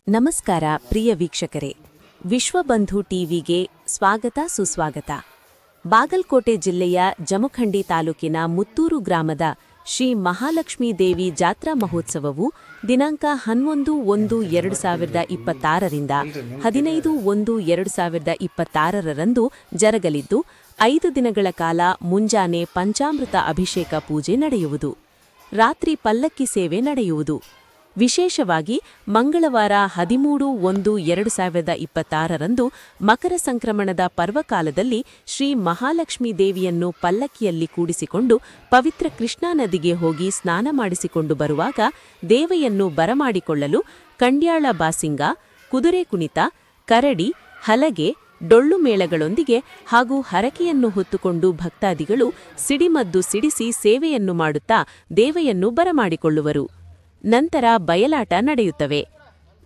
ನಮಸ್ಕಾರ ಪ್ರಿಯ ವೀಕ್ಷಕರೇ, ವಿಶ್ವಬಂಧು ಟಿವಿಗೆ ಸ್ವಾಗತ ಸುಸ್ವಾಗತ. ಬಾಗಲಕೋಟೆ ಜಿಲ್ಲೆಯ ಜಮಖಂಡಿ ತಾಲೂಕಿನ ಮುತ್ತೂರು ಗ್ರಾಮದ ಶ್ರೀ ಮಹಾಲಕ್ಷ್ಮೀ ದೇವಿ ಜಾತ್ರಾ ಮಹೋತ್ಸವವು ದಿನಾಂಕ 11-1-2026 ರಿಂದ 15-1-2026 ರಂದು ಜರಗಲಿದ್ದು 5 ದಿನಗಳ ಕಾಲ ಮುಂಜಾನೆ ಪಂಚಾಮೃತ ಅಭಿಷೇಕ ಪೂಜೆ ನಡೆಯುವುದು. ರಾತ್ರಿ ಪಲ್ಲಕ್ಕಿ ಸೇವೆ ನಡೆಯುವುದು. ವಿಶೇಷವಾಗಿ ಮಂಗಳವಾರ 13-1-2026 ರಂದು ಮಕರ ಸಂಕ್ರಮಣದ ಪರ್ವಕಾಲದಲ್ಲಿ ಶ್ರೀ ಮಹಾಲಕ್ಷ್ಮೀ ದೇವಿಯನ್ನು ಪಲ್ಲಕ್ಕಿಯಲ್ಲಿ ಕೂಡಿಸಿಕೊಂಡು ಪವಿತ್ರ ಕೃಷ್ಣಾ ನದಿಗೆ ಹೋಗಿ ಸ್ನಾನ ಮಾಡಿಸಿಕೊಂಡು ಬರುವಾಗ ದೇವಿಯನ್ನು ಬರಮಾಡಿಕೊಳ್ಳಲು ಕಂಡ್ಯಾಳ ಬಾಸಿಂಗ, ಕುದುರೆ ಕುಣಿತ, ಕರಡಿ, ಹಲಗೆ, ಡೊಳ್ಳು ಮೇಳಗಳೊಂದಿಗೆ ಹಾಗೂ ಹರಕೆಯನ್ನು ಹೊತ್ತುಕೊಂಡು ಭಕ್ತಾದಿಗಳು ಸಿಡಿಮದ್ದು ಸಿಡಿಸಿ ಸೇವೆಯನ್ನು ಮಾಡುತ್ತಾ ದೇವಿಯನ್ನು ಬರಮಾಡಿಕೊಳ್ಳುವರು. ನಂತರ ಬಯಲಾಟ ನಡೆಯುತ್ತವೆ.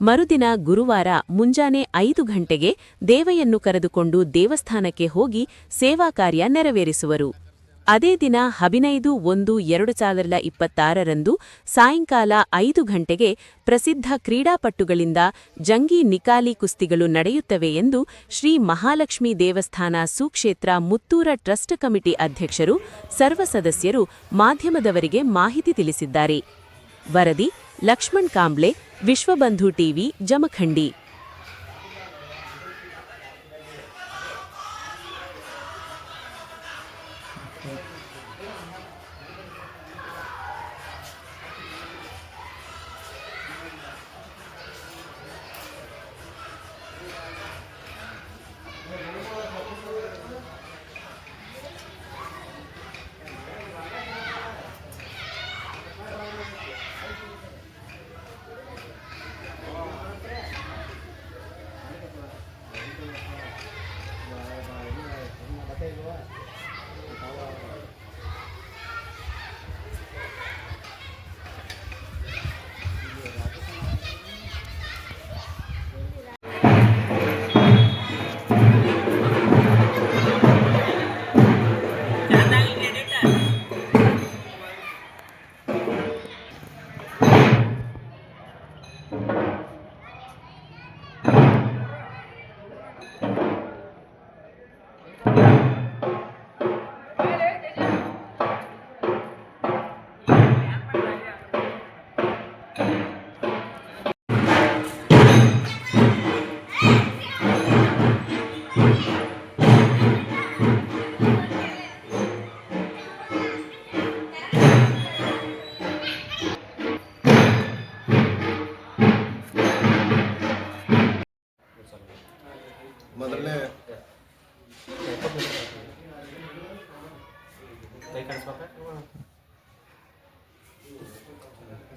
ಮರುದಿನ ಗುರುವಾರ ಮುಂಜಾನೆ 5 ಗಂಟೆಗೆ ದೇವಿಯನ್ನು ಕರೆದುಕೊಂಡು ದೇವಸ್ಥಾನಕ್ಕೆ ಹೋಗಿ ಸೇವಾ ಕಾರ್ಯ ನೆರವೇರಿಸುವರು. ಅದೇ ದಿನ 15-1-2026 ರಂದು ಸಾಯಂಕಾಲ 5 ಗಂಟೆಗೆ ಪ್ರಸಿದ್ಧ ಕ್ರೀಡಾಪಟುಗಳಿಂದ ಜಂಗಿ ನಿಕಾಲಿ ಕುಸ್ತಿಗಳು ನಡೆಯುತ್ತವೆ ಎಂದು ಶ್ರೀ ಮಹಾಲಕ್ಷ್ಮೀ ದೇವಸ್ಥಾನ ಸುಕ್ಷೇತ್ರ ಮುತ್ತೂರ ಟ್ರಸ್ಟ್ ಕಮಿಟಿ ಅಧ್ಯಕ್ಷರು ಸರ್ವ ಸದಸ್ಯರು ಮಾಧ್ಯಮದವರಿಗೆ ಮಾಹಿತಿ ತಿಳಿಸಿದ್ದಾರೆ. ವರದಿ ಲಕ್ಷ್ಮಣ್ ಕಾಂಬ್ಳೆ, ವಿಶ್ವಬಂಧು ಟಿವಿ, ಜಮಖಂಡಿ. ಮೊದಲನೇ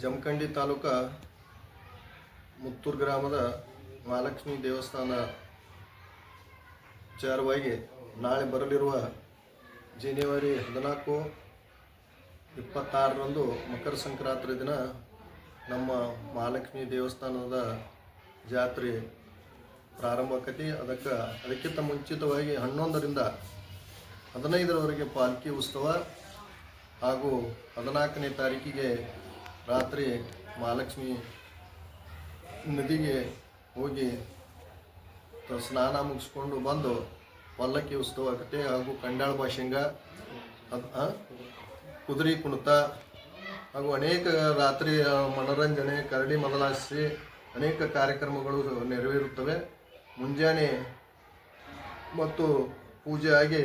ಜಮಖಂಡಿ ತಾಲೂಕ ಮುತ್ತೂರು ಗ್ರಾಮದ ಮಹಾಲಕ್ಷ್ಮೀ ದೇವಸ್ಥಾನ ವಿಚಾರವಾಗಿ ನಾಳೆ ಬರಲಿರುವ ಜನವರಿ 14-26 ರಂದು ಮಕರ ಸಂಕ್ರಾಂತಿ ದಿನ ನಮ್ಮ ಮಹಾಲಕ್ಷ್ಮೀ ದೇವಸ್ಥಾನದ ಜಾತ್ರೆ ಪ್ರಾರಂಭ ಆಕತಿ. ಅದಕ್ಕಿಂತ ಮುಂಚಿತವಾಗಿ 11ರಿಂದ 15ರವರೆಗೆ ಪಾಲ್ಕಿ ಉತ್ಸವ ಹಾಗೂ 14ನೇ ತಾರೀಕಿಗೆ ರಾತ್ರಿ ಮಹಾಲಕ್ಷ್ಮಿ ನದಿಗೆ ಹೋಗಿ ಸ್ನಾನ ಮುಗಿಸ್ಕೊಂಡು ಬಂದು ಪಲ್ಲಕ್ಕಿ ಉತ್ಸವ ಆಕತೆ. ಹಾಗೂ ಕಂಡಾಳ ಭಾಷಂಗ, ಕುದುರೆ ಕುಣಿತ ಹಾಗೂ ಅನೇಕ ರಾತ್ರಿ ಮನೋರಂಜನೆ, ಕರಡಿ ಮೊದಲಾಯಿಸಿ ಅನೇಕ ಕಾರ್ಯಕ್ರಮಗಳು ನೆರವೇರುತ್ತವೆ. ಮುಂಜಾನೆ ಮತ್ತು ಪೂಜೆ ಆಗಿ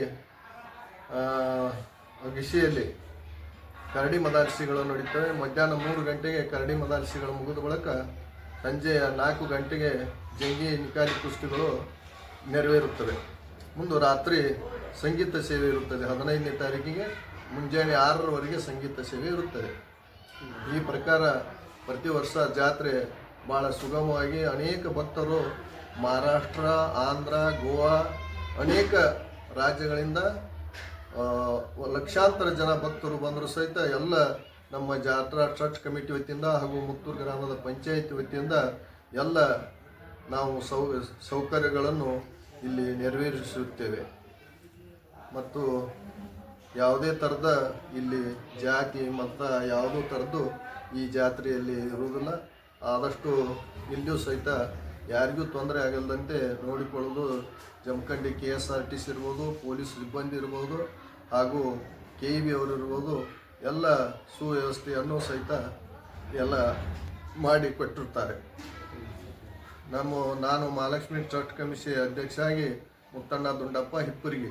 ಗಿಶಿಯಲ್ಲಿ ಕರಡಿ ಮದಾರ್ಸಿಗಳು ನಡೀತವೆ. ಮಧ್ಯಾಹ್ನ 3 ಗಂಟೆಗೆ ಕರಡಿ ಮದಾರ್ಸಿಗಳು ಮುಗಿದ ಬಳಿಕ ಸಂಜೆ 4 ಗಂಟೆಗೆ ಜಂಗಿ ನಿಕಾಲಿ ಕುಸ್ತಿಗಳು ನೆರವೇರುತ್ತವೆ. ಮುಂದೆ ರಾತ್ರಿ ಸಂಗೀತ ಸೇವೆ ಇರುತ್ತದೆ. 15ನೇ ತಾರೀಕಿಗೆ ಮುಂಜಾನೆ 6ರವರೆಗೆ ಸಂಗೀತ ಸೇವೆ ಇರುತ್ತದೆ. ಈ ಪ್ರಕಾರ ಪ್ರತಿ ವರ್ಷ ಜಾತ್ರೆ ಭಾಳ ಸುಗಮವಾಗಿ ಅನೇಕ ಭಕ್ತರು ಮಹಾರಾಷ್ಟ್ರ, ಆಂಧ್ರ, ಗೋವಾ ಅನೇಕ ರಾಜ್ಯಗಳಿಂದ ಲಕ್ಷಾಂತರ ಜನ ಭಕ್ತರು ಬಂದರೂ ಸಹಿತ ಎಲ್ಲ ನಮ್ಮ ಜಾತ್ರಾ ಟ್ರಸ್ಟ್ ಕಮಿಟಿ ವತಿಯಿಂದ ಹಾಗೂ ಮುತ್ತೂರು ಗ್ರಾಮದ ಪಂಚಾಯತ್ ವತಿಯಿಂದ ಎಲ್ಲ ನಾವು ಸೌಕರ್ಯಗಳನ್ನು ಇಲ್ಲಿ ನೆರವೇರಿಸುತ್ತೇವೆ. ಮತ್ತು ಯಾವುದೇ ಥರದ ಇಲ್ಲಿ ಜಾತಿ ಮತ ಯಾವುದೋ ಥರದ್ದು ಈ ಜಾತ್ರೆಯಲ್ಲಿ ಇರುವುದಿಲ್ಲ. ಆದಷ್ಟು ಇಲ್ಲಿಯೂ ಸಹಿತ ಯಾರಿಗೂ ತೊಂದರೆ ಆಗಲ್ದಂತೆ ನೋಡಿಕೊಳ್ಳೋದು ಜಮಖಂಡಿ KSRTC ಇರ್ಬೋದು, ಪೊಲೀಸ್ ಸಿಬ್ಬಂದಿ ಇರ್ಬೋದು, ಹಾಗೂ KEB ಅವರು ಇರ್ಬೋದು, ಎಲ್ಲ ಸುವ್ಯವಸ್ಥೆಯನ್ನು ಸಹಿತ ಎಲ್ಲ ಮಾಡಿ ಕೊಟ್ಟಿರ್ತಾರೆ. ನಾನು ಮಹಾಲಕ್ಷ್ಮಿ ಟ್ರಸ್ಟ್ ಕಮಿಟಿ ಅಧ್ಯಕ್ಷ ಆಗಿ ಮುತ್ತಣ್ಣ ದುಂಡಪ್ಪ ಹಿಪ್ಪುರಿಗೆ.